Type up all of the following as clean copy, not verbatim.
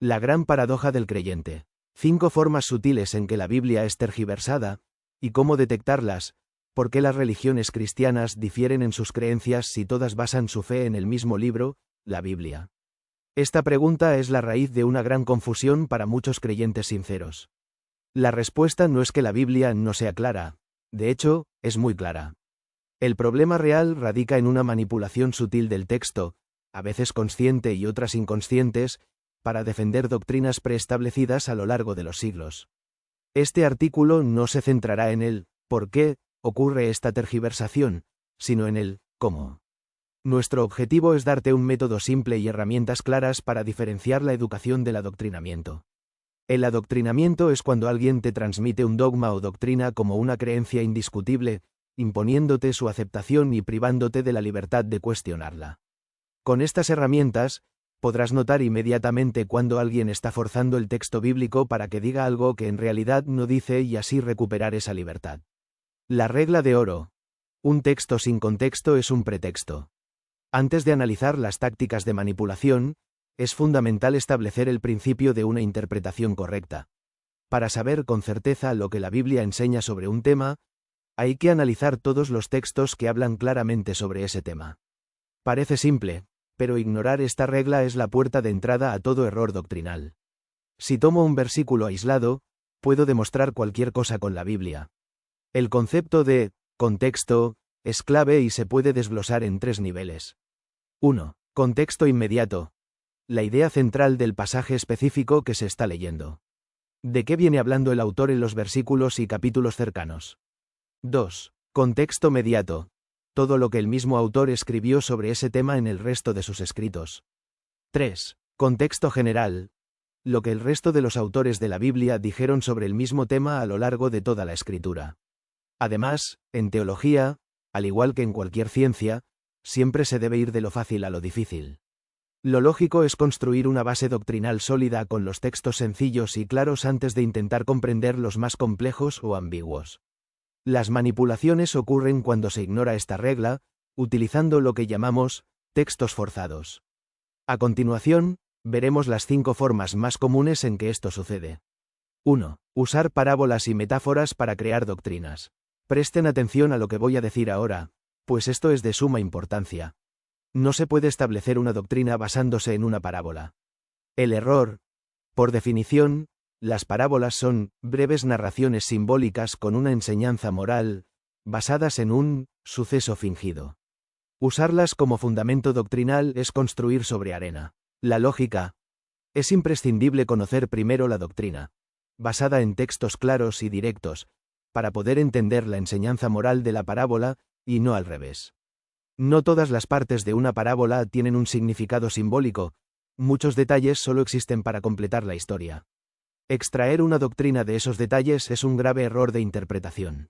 La gran paradoja del creyente. 5 formas sutiles en que la Biblia es tergiversada, y cómo detectarlas. ¿Por qué las religiones cristianas difieren en sus creencias si todas basan su fe en el mismo libro, la Biblia? Esta pregunta es la raíz de una gran confusión para muchos creyentes sinceros. La respuesta no es que la Biblia no sea clara, de hecho, es muy clara. El problema real radica en una manipulación sutil del texto, a veces consciente y otras inconscientes, para defender doctrinas preestablecidas a lo largo de los siglos. Este artículo no se centrará en el ¿por qué ocurre esta tergiversación?, sino en el ¿cómo? Nuestro objetivo es darte un método simple y herramientas claras para diferenciar la educación del adoctrinamiento. El adoctrinamiento es cuando alguien te transmite un dogma o doctrina como una creencia indiscutible, imponiéndote su aceptación y privándote de la libertad de cuestionarla. Con estas herramientas, podrás notar inmediatamente cuando alguien está forzando el texto bíblico para que diga algo que en realidad no dice y así recuperar esa libertad. La regla de oro. Un texto sin contexto es un pretexto. Antes de analizar las tácticas de manipulación, es fundamental establecer el principio de una interpretación correcta. Para saber con certeza lo que la Biblia enseña sobre un tema, hay que analizar todos los textos que hablan claramente sobre ese tema. Parece simple, pero ignorar esta regla es la puerta de entrada a todo error doctrinal. Si tomo un versículo aislado, puedo demostrar cualquier cosa con la Biblia. El concepto de contexto es clave y se puede desglosar en 3 niveles. 1. Contexto inmediato. La idea central del pasaje específico que se está leyendo. ¿De qué viene hablando el autor en los versículos y capítulos cercanos? 2. Contexto mediato. Todo lo que el mismo autor escribió sobre ese tema en el resto de sus escritos. 3. Contexto general. Lo que el resto de los autores de la Biblia dijeron sobre el mismo tema a lo largo de toda la escritura. Además, en teología, al igual que en cualquier ciencia, siempre se debe ir de lo fácil a lo difícil. Lo lógico es construir una base doctrinal sólida con los textos sencillos y claros antes de intentar comprender los más complejos o ambiguos. Las manipulaciones ocurren cuando se ignora esta regla, utilizando lo que llamamos textos forzados. A continuación, veremos las 5 formas más comunes en que esto sucede. 1. Usar parábolas y metáforas para crear doctrinas. Presten atención a lo que voy a decir ahora, pues esto es de suma importancia. No se puede establecer una doctrina basándose en una parábola. El error. Por definición, las parábolas son breves narraciones simbólicas con una enseñanza moral, basadas en un suceso fingido. Usarlas como fundamento doctrinal es construir sobre arena. La lógica. Es imprescindible conocer primero la doctrina, basada en textos claros y directos, para poder entender la enseñanza moral de la parábola, y no al revés. No todas las partes de una parábola tienen un significado simbólico, muchos detalles solo existen para completar la historia. Extraer una doctrina de esos detalles es un grave error de interpretación.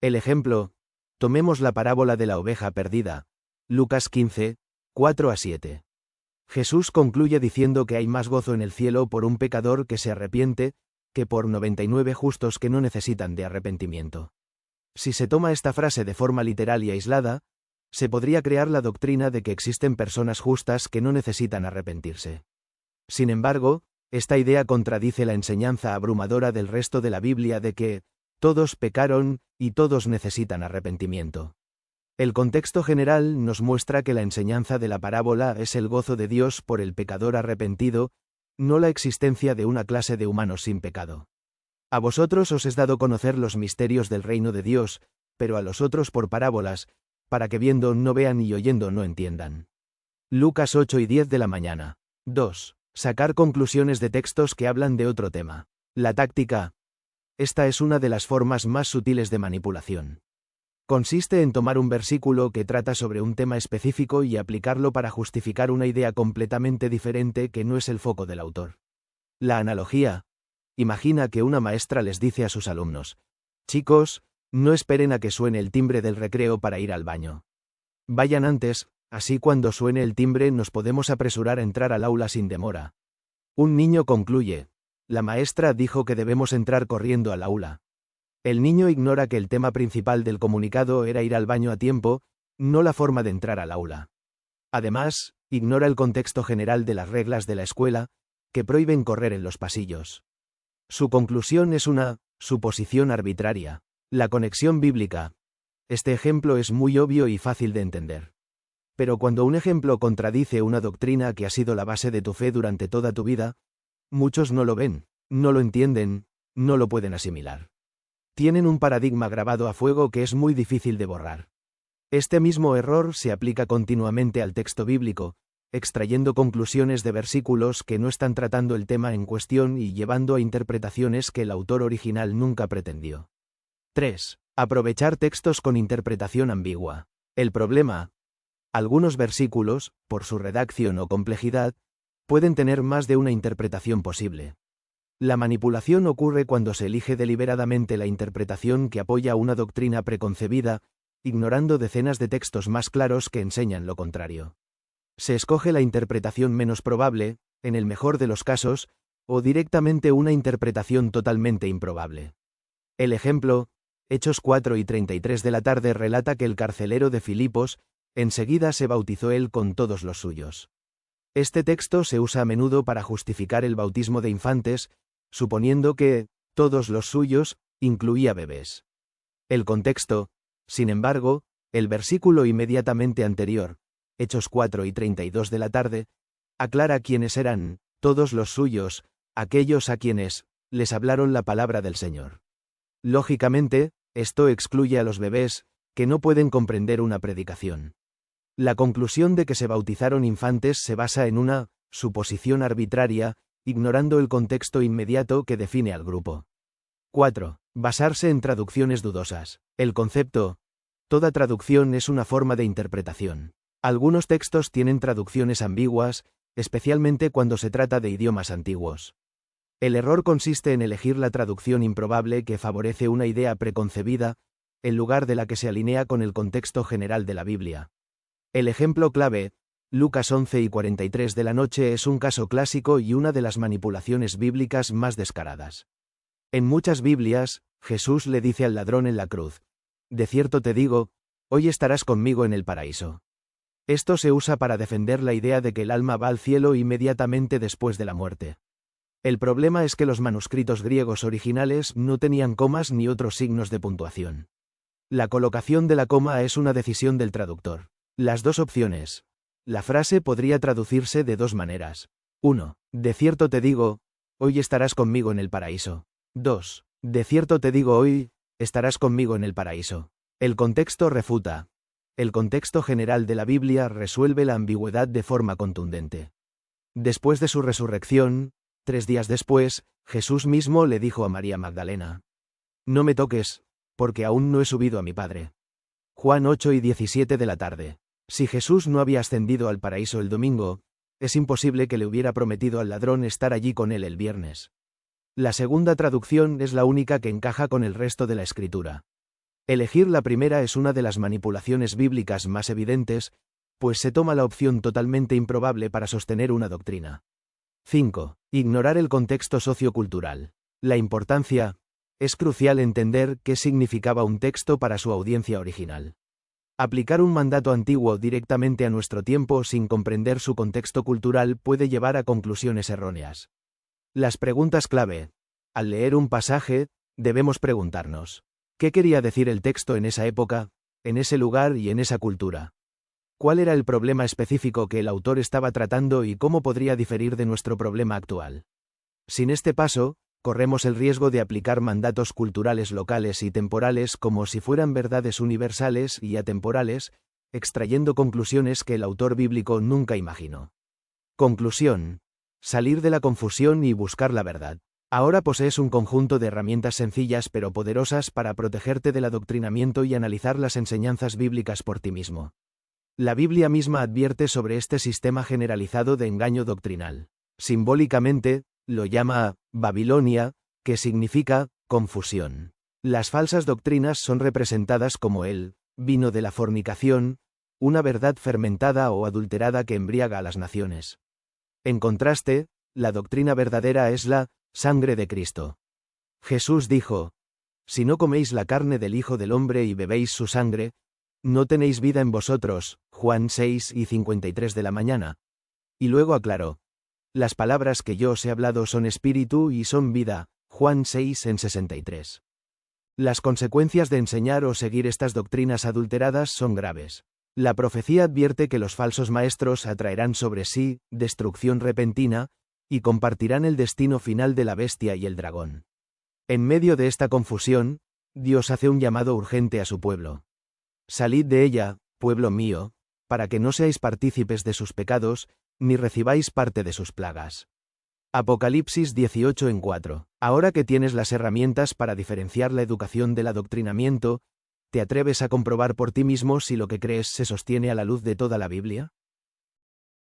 El ejemplo, tomemos la parábola de la oveja perdida, Lucas 15, 4-7. Jesús concluye diciendo que hay más gozo en el cielo por un pecador que se arrepiente, que por 99 justos que no necesitan de arrepentimiento. Si se toma esta frase de forma literal y aislada, se podría crear la doctrina de que existen personas justas que no necesitan arrepentirse. Sin embargo, esta idea contradice la enseñanza abrumadora del resto de la Biblia de que todos pecaron y todos necesitan arrepentimiento. El contexto general nos muestra que la enseñanza de la parábola es el gozo de Dios por el pecador arrepentido, no la existencia de una clase de humanos sin pecado. A vosotros os es dado conocer los misterios del reino de Dios, pero a los otros por parábolas, para que viendo no vean y oyendo no entiendan. Lucas 8:10 de la mañana. 2. Sacar conclusiones de textos que hablan de otro tema. La táctica. Esta es una de las formas más sutiles de manipulación. Consiste en tomar un versículo que trata sobre un tema específico y aplicarlo para justificar una idea completamente diferente que no es el foco del autor. La analogía. Imagina que una maestra les dice a sus alumnos: chicos, no esperen a que suene el timbre del recreo para ir al baño. Vayan antes, así cuando suene el timbre nos podemos apresurar a entrar al aula sin demora. Un niño concluye: la maestra dijo que debemos entrar corriendo al aula. El niño ignora que el tema principal del comunicado era ir al baño a tiempo, no la forma de entrar al aula. Además, ignora el contexto general de las reglas de la escuela, que prohíben correr en los pasillos. Su conclusión es una suposición arbitraria. La conexión bíblica. Este ejemplo es muy obvio y fácil de entender. Pero cuando un ejemplo contradice una doctrina que ha sido la base de tu fe durante toda tu vida, muchos no lo ven, no lo entienden, no lo pueden asimilar. Tienen un paradigma grabado a fuego que es muy difícil de borrar. Este mismo error se aplica continuamente al texto bíblico, extrayendo conclusiones de versículos que no están tratando el tema en cuestión y llevando a interpretaciones que el autor original nunca pretendió. 3. Aprovechar textos con interpretación ambigua. El problema. Algunos versículos, por su redacción o complejidad, pueden tener más de una interpretación posible. La manipulación ocurre cuando se elige deliberadamente la interpretación que apoya una doctrina preconcebida, ignorando decenas de textos más claros que enseñan lo contrario. Se escoge la interpretación menos probable, en el mejor de los casos, o directamente una interpretación totalmente improbable. El ejemplo, Hechos 4:33 de la tarde relata que el carcelero de Filipos, enseguida se bautizó él con todos los suyos. Este texto se usa a menudo para justificar el bautismo de infantes, suponiendo que todos los suyos incluía bebés. El contexto, sin embargo, el versículo inmediatamente anterior, Hechos 4:32 de la tarde, aclara quiénes eran todos los suyos, aquellos a quienes les hablaron la palabra del Señor. Lógicamente, esto excluye a los bebés, que no pueden comprender una predicación. La conclusión de que se bautizaron infantes se basa en una suposición arbitraria, ignorando el contexto inmediato que define al grupo. 4. Basarse en traducciones dudosas. El concepto. Toda traducción es una forma de interpretación. Algunos textos tienen traducciones ambiguas, especialmente cuando se trata de idiomas antiguos. El error consiste en elegir la traducción improbable que favorece una idea preconcebida, en lugar de la que se alinea con el contexto general de la Biblia. El ejemplo clave, Lucas 11:43 de la noche, es un caso clásico y una de las manipulaciones bíblicas más descaradas. En muchas Biblias, Jesús le dice al ladrón en la cruz: de cierto te digo, hoy estarás conmigo en el paraíso. Esto se usa para defender la idea de que el alma va al cielo inmediatamente después de la muerte. El problema es que los manuscritos griegos originales no tenían comas ni otros signos de puntuación. La colocación de la coma es una decisión del traductor. Las dos opciones. La frase podría traducirse de dos maneras. 1. De cierto te digo, hoy estarás conmigo en el paraíso. 2. De cierto te digo hoy, estarás conmigo en el paraíso. El contexto refuta. El contexto general de la Biblia resuelve la ambigüedad de forma contundente. Después de su resurrección, 3 días después, Jesús mismo le dijo a María Magdalena: no me toques, porque aún no he subido a mi Padre. Juan 8:17 de la tarde. Si Jesús no había ascendido al paraíso el domingo, es imposible que le hubiera prometido al ladrón estar allí con él el viernes. La segunda traducción es la única que encaja con el resto de la Escritura. Elegir la primera es una de las manipulaciones bíblicas más evidentes, pues se toma la opción totalmente improbable para sostener una doctrina. 5. Ignorar el contexto sociocultural. La importancia. Es crucial entender qué significaba un texto para su audiencia original. Aplicar un mandato antiguo directamente a nuestro tiempo sin comprender su contexto cultural puede llevar a conclusiones erróneas. Las preguntas clave. Al leer un pasaje, debemos preguntarnos: ¿qué quería decir el texto en esa época, en ese lugar y en esa cultura? ¿Cuál era el problema específico que el autor estaba tratando y cómo podría diferir de nuestro problema actual? Sin este paso, corremos el riesgo de aplicar mandatos culturales locales y temporales como si fueran verdades universales y atemporales, extrayendo conclusiones que el autor bíblico nunca imaginó. Conclusión. Salir de la confusión y buscar la verdad. Ahora posees un conjunto de herramientas sencillas pero poderosas para protegerte del adoctrinamiento y analizar las enseñanzas bíblicas por ti mismo. La Biblia misma advierte sobre este sistema generalizado de engaño doctrinal. Simbólicamente, lo llama Babilonia, que significa confusión. Las falsas doctrinas son representadas como el vino de la fornicación, una verdad fermentada o adulterada que embriaga a las naciones. En contraste, la doctrina verdadera es la sangre de Cristo. Jesús dijo: si no coméis la carne del Hijo del Hombre y bebéis su sangre, no tenéis vida en vosotros. Juan 6:53 de la mañana. Y luego aclaró: Las palabras que yo os he hablado son espíritu y son vida. Juan 6:63. Las consecuencias de enseñar o seguir estas doctrinas adulteradas son graves. La profecía advierte que los falsos maestros atraerán sobre sí destrucción repentina, y compartirán el destino final de la bestia y el dragón. En medio de esta confusión, Dios hace un llamado urgente a su pueblo. Salid de ella, pueblo mío, para que no seáis partícipes de sus pecados, ni recibáis parte de sus plagas. Apocalipsis 18:4. Ahora que tienes las herramientas para diferenciar la educación del adoctrinamiento, ¿te atreves a comprobar por ti mismo si lo que crees se sostiene a la luz de toda la Biblia?